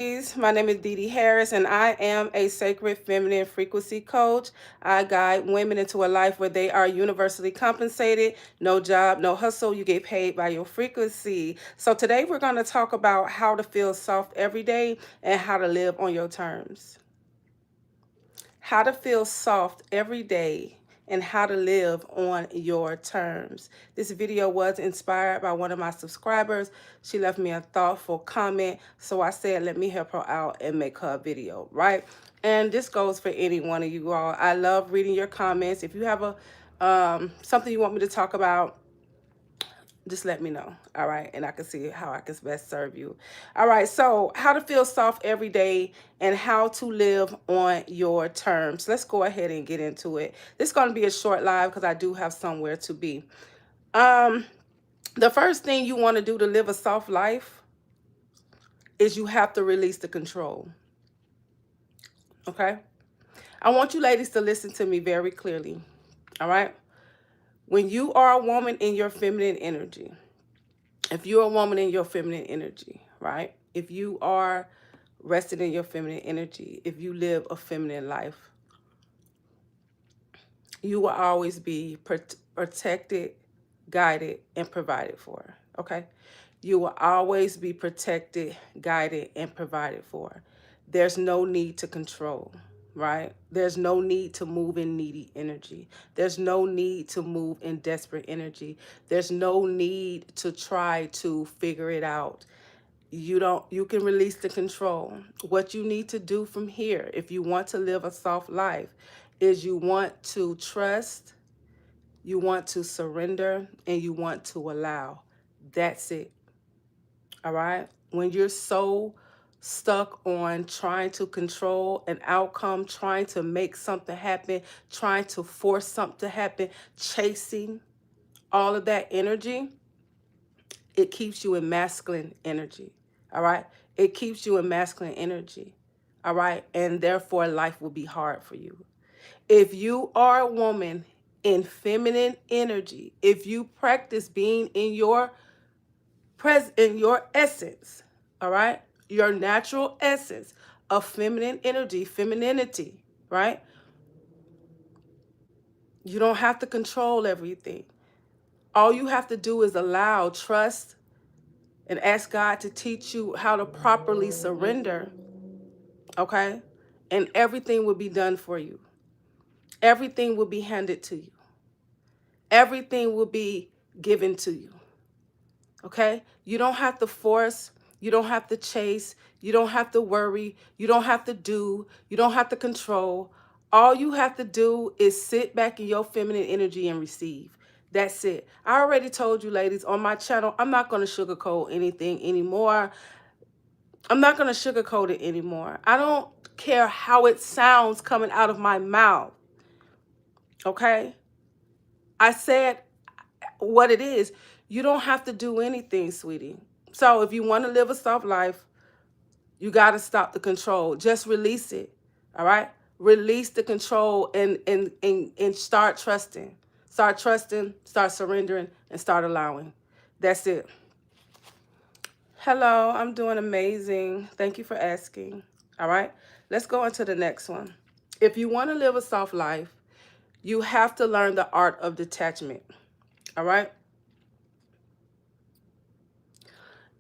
My name is Dee-Dee Harris, and I am a sacred feminine frequency coach. I guide women into a life where they are universally compensated, no job, no hustle. You get paid by your frequency. So today we're going to talk about how to feel soft every day and how to live on your terms. How to feel soft every day and how to live on your terms. This video was inspired by one of my subscribers. She left me a thoughtful comment, so I said let me help her out and make her a video, right? And this goes for any one of you all. I love reading your comments. If you have a something you want me to talk about, just let me know. All right, and I can see how I can best serve you. All right, so how to feel soft every day and how to live on your terms. Let's go ahead and get into it. This is going to be a short live because I do have somewhere to be. The first thing you want to do to live a soft life is you have to release the control. Okay, I want you ladies to listen to me very clearly. All right, when you are a woman in your feminine energy, if you're a woman in your feminine energy, right? If you are rested in your feminine energy, if you live a feminine life, you will always be protected, guided, and provided for. Okay? You will always be protected, guided, and provided for. There's no need to control, right? There's no need to move in needy energy. There's no need to move in desperate energy. There's no need to try to figure it out. You can release the control. What you need to do from here, if you want to live a soft life, is you want to trust, you want to surrender, and you want to allow. That's it. All right? When you're so stuck on trying to control an outcome, trying to make something happen, trying to force something to happen, chasing all of that energy, it keeps you in masculine energy. All right? It keeps you in masculine energy. All right? And therefore, life will be hard for you. If you are a woman in feminine energy, if you practice being in your in your essence, all right? Your natural essence of feminine energy, femininity, right? You don't have to control everything. All you have to do is allow, trust, and ask God to teach you how to properly surrender, okay? And everything will be done for you. Everything will be handed to you. Everything will be given to you, okay? You don't have to force. You don't have to chase. You don't have to worry. You don't have to do. You don't have to control. All you have to do is sit back in your feminine energy and receive. That's it. I already told you, ladies, on my channel, I'm not going to sugarcoat anything anymore. I'm not going to sugarcoat it anymore. I don't care how it sounds coming out of my mouth. Okay? I said what it is. You don't have to do anything, sweetie. So if you want to live a soft life, you got to stop the control. Just release it. All right? Release the control and start trusting. Start trusting, start surrendering, and start allowing. That's it. Hello, I'm doing amazing. Thank you for asking. All right, let's go on to the next one. If you want to live a soft life, you have to learn the art of detachment. All right?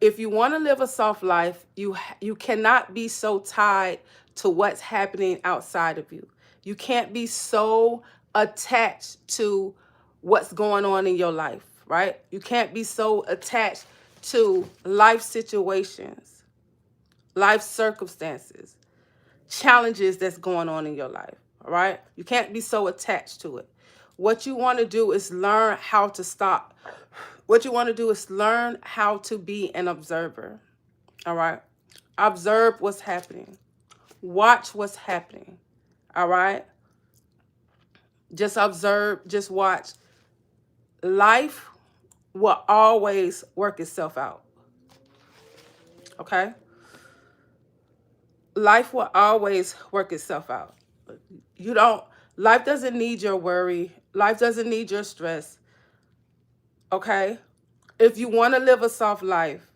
If you want to live a soft life, you cannot be so tied to what's happening outside of you. You can't be so attached to what's going on in your life, right? You can't be so attached to life situations, life circumstances, challenges that's going on in your life, all right? You can't be so attached to it. What you want to do is learn how to stop. What you want to do is learn how to be an observer, all right? Observe what's happening. Watch what's happening, all right? Just observe, just watch. Life will always work itself out, okay? Life will always work itself out. You don't, life doesn't need your worry. Life doesn't need your stress, okay? If you want to live a soft life,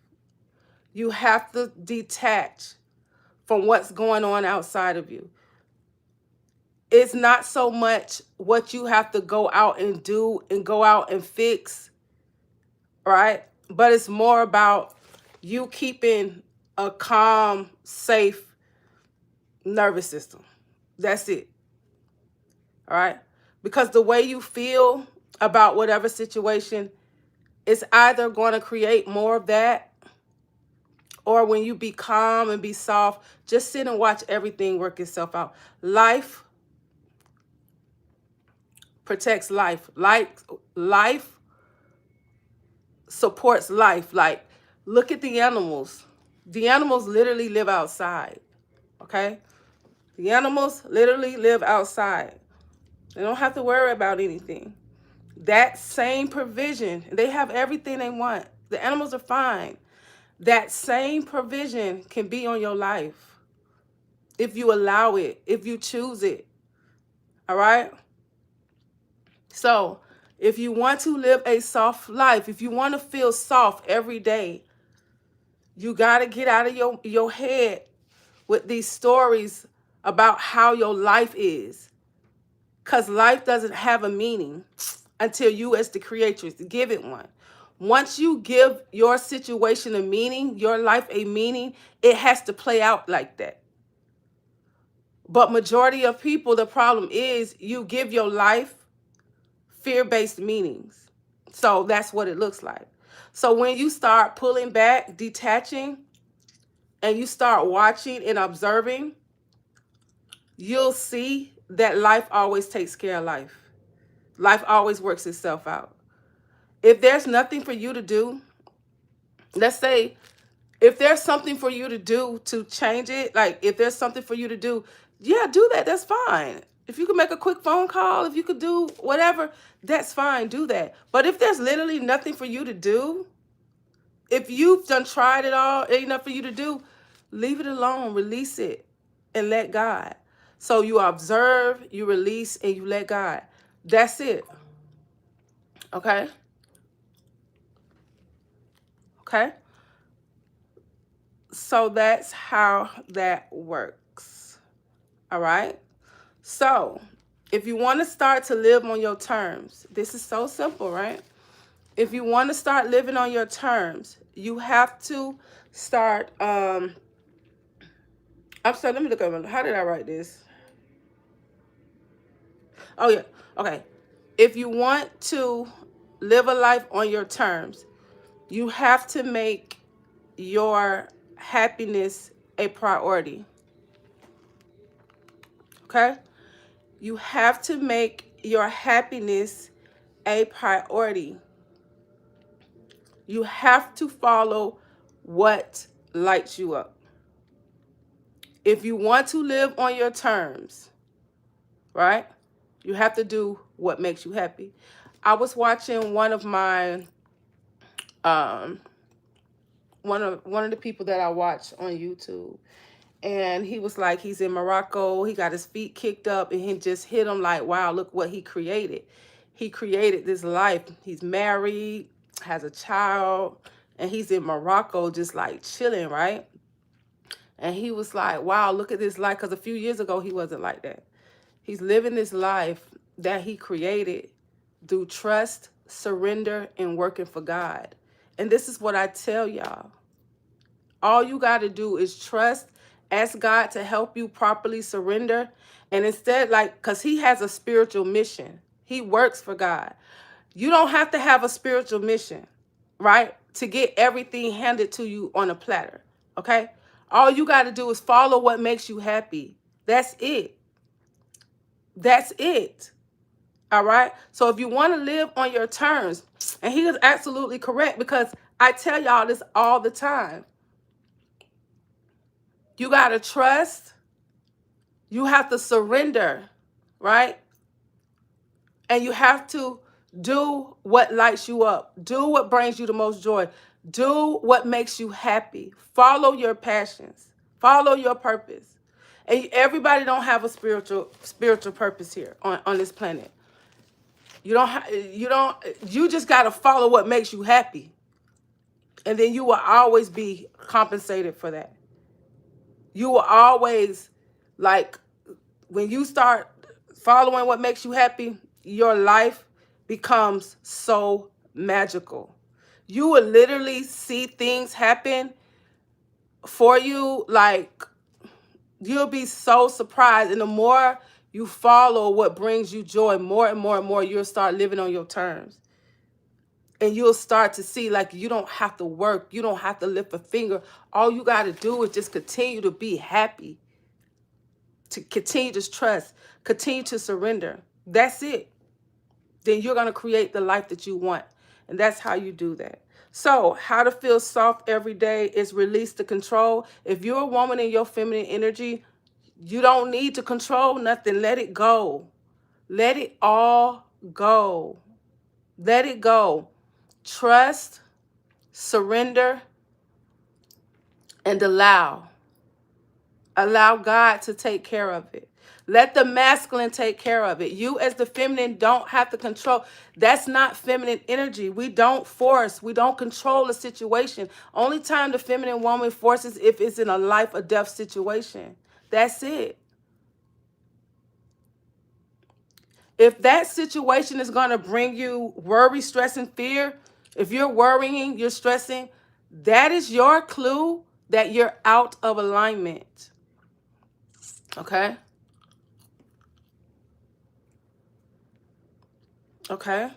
you have to detach from what's going on outside of you. It's not so much what you have to go out and do and go out and fix, right? But it's more about you keeping a calm, safe nervous system. That's it. All right? Because the way you feel about whatever situation is either going to create more of that, or when you be calm and be soft, just sit and watch everything work itself out. Life protects life. Life supports life. Like, look at the animals. The animals literally live outside. Okay? The animals literally live outside. They don't have to worry about anything. That same provision, they have everything they want. The animals are fine. That same provision can be on your life if you allow it, if you choose it. All right? So, if you want to live a soft life, if you want to feel soft every day, you got to get out of your head with these stories about how your life is. Because life doesn't have a meaning until you, as the creatress, give it one. Once you give your situation a meaning, your life a meaning, it has to play out like that. But majority of people, the problem is you give your life fear-based meanings. So that's what it looks like. So when you start pulling back, detaching, and you start watching and observing, you'll see that life always takes care of life. Life always works itself out. If there's nothing for you to do, let's say if there's something for you to do to change it, like if there's something for you to do, yeah, do that. That's fine. If you could make a quick phone call, if you could do whatever, that's fine. Do that. But if there's literally nothing for you to do, if you've done tried it all, ain't nothing for you to do, leave it alone, release it, and let God. So you observe, you release, and you let God. That's it. Okay? Okay? So that's how that works. All right? So if you want to start to live on your terms, this is so simple, right? If you want to start living on your terms, you have to start, I'm sorry, let me look over. How did I write this? Oh, yeah. Okay. If you want to live a life on your terms, you have to make your happiness a priority. Okay? You have to make your happiness a priority. You have to follow what lights you up. If you want to live on your terms, right? You have to do what makes you happy. I was watching one of my one of the people that I watch on YouTube, and he was like, he's in Morocco, he got his feet kicked up, and he just hit him like, wow, look what he created. He created this life. He's married, has a child, and he's in Morocco just like chilling, right? And he was like, wow, look at this life. Because a few years ago, he wasn't like that. He's living this life that he created through trust, surrender, and working for God. And this is what I tell y'all. All you got to do is trust, ask God to help you properly surrender. And instead, like, because he has a spiritual mission. He works for God. You don't have to have a spiritual mission, right? To get everything handed to you on a platter, okay? All you got to do is follow what makes you happy. That's it. That's it. All right? So if you want to live on your terms, and he is absolutely correct, because I tell y'all this all the time. You got to trust. You have to surrender, right? And you have to do what lights you up. Do what brings you the most joy. Do what makes you happy. Follow your passions. Follow your purpose. And everybody don't have a spiritual purpose here on this planet. You just got to follow what makes you happy. And then you will always be compensated for that. You will always, like, when you start following what makes you happy, your life becomes so magical. You will literally see things happen for you, like, you'll be so surprised. And the more you follow what brings you joy, more and more and more, you'll start living on your terms. And you'll start to see, like, you don't have to work. You don't have to lift a finger. All you got to do is just continue to be happy, to continue to trust, continue to surrender. That's it. Then you're going to create the life that you want. And that's how you do that. So how to feel soft every day is release the control. If you're a woman in your feminine energy, you don't need to control nothing. Let it go. Let it all go. Let it go. Trust, surrender, and allow. Allow God to take care of it. Let the masculine take care of it. You as the feminine don't have to control. That's not feminine energy. We don't force. We don't control a situation. Only time the feminine woman forces if it's in a life or death situation. That's it. If that situation is going to bring you worry, stress, and fear, if you're worrying, you're stressing, that is your clue that you're out of alignment. Okay? Okay?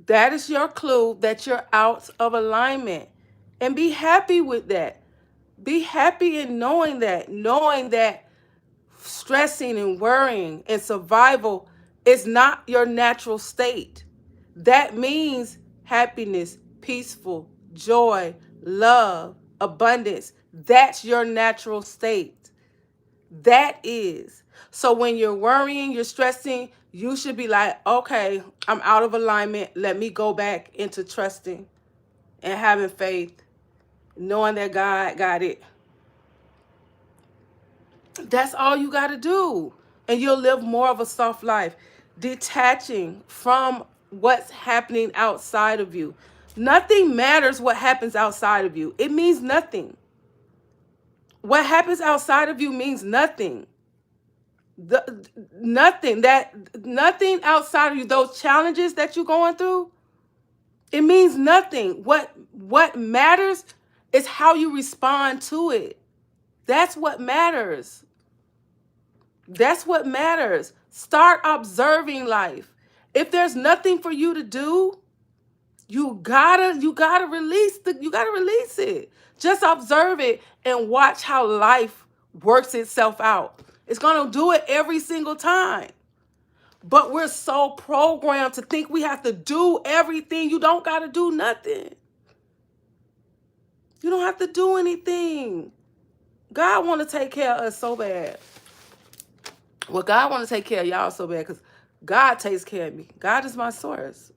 That is your clue that you're out of alignment. And be happy with that. Be happy in knowing that stressing and worrying and survival is not your natural state. That means happiness, peaceful, joy, love, abundance. That's your natural state. That is. So when you're worrying, you're stressing, you should be like, okay, I'm out of alignment. Let me go back into trusting and having faith, knowing that God got it. That's all you got to do. And you'll live more of a soft life, detaching from what's happening outside of you. Nothing matters what happens outside of you. It means nothing. What happens outside of you means nothing. Nothing outside of you, those challenges that you're going through, it means nothing. What matters is how you respond to it. That's what matters. That's what matters. Start observing life. If there's nothing for you to do, you gotta release it. Just observe it and watch how life works itself out. It's gonna do it every single time. But we're so programmed to think we have to do everything. You don't gotta do nothing. You don't have to do anything. God want to take care of us so bad. Well, God want to take care of y'all so bad because God takes care of me. God is my source.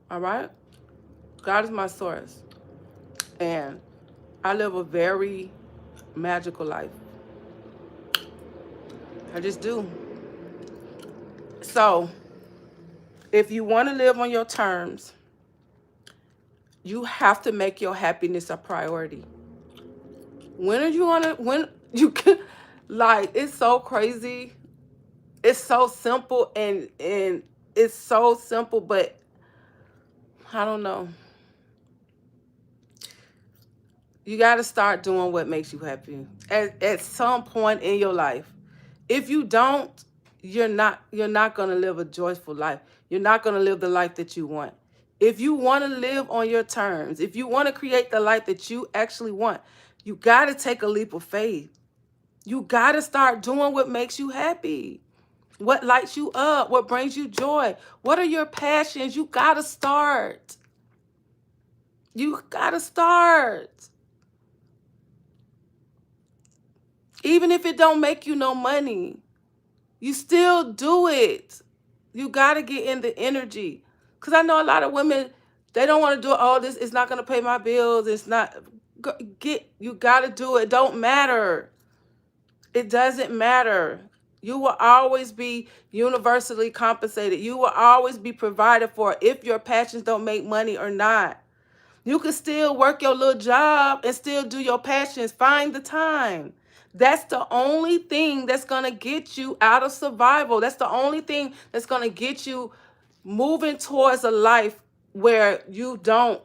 All right? God is my source. And I live a very magical life. I just do. So, if you want to live on your terms, you have to make your happiness a priority. When you can, like, it's so crazy. It's so simple and it's so simple, but I don't know. You got to start doing what makes you happy at some point in your life. If you don't, you're not going to live a joyful life. You're not going to live the life that you want. If you want to live on your terms, if you want to create the life that you actually want, you got to take a leap of faith. You got to start doing what makes you happy. What lights you up? What brings you joy? What are your passions? You got to start. You got to start. Even if it don't make you no money, you still do it. You got to get in the energy. Because I know a lot of women, they don't want to do all this. It's not going to pay my bills. It's not. You got to do it. It don't matter. It doesn't matter. You will always be universally compensated. You will always be provided for if your passions don't make money or not. You can still work your little job and still do your passions. Find the time. That's the only thing that's going to get you out of survival. That's the only thing that's going to get you moving towards a life where you don't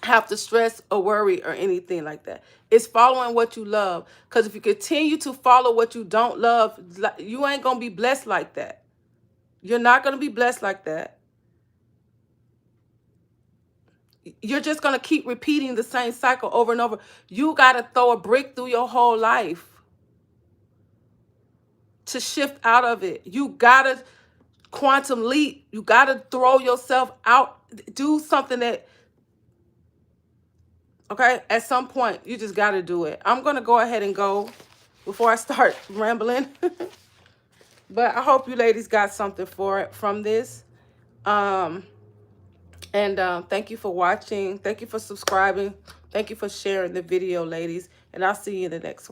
have to stress or worry or anything like that. It's following what you love. Because if you continue to follow what you don't love, you ain't going to be blessed like that. You're not going to be blessed like that. You're just going to keep repeating the same cycle over and over. You got to throw a brick through your whole life to shift out of it. You got to quantum leap. You got to throw yourself out. Do something that, okay, at some point, you just got to do it. I'm going to go ahead and go before I start rambling. But I hope you ladies got something from this. Thank you for watching. Thank you for subscribing. Thank you for sharing the video, ladies. And I'll see you in the next one.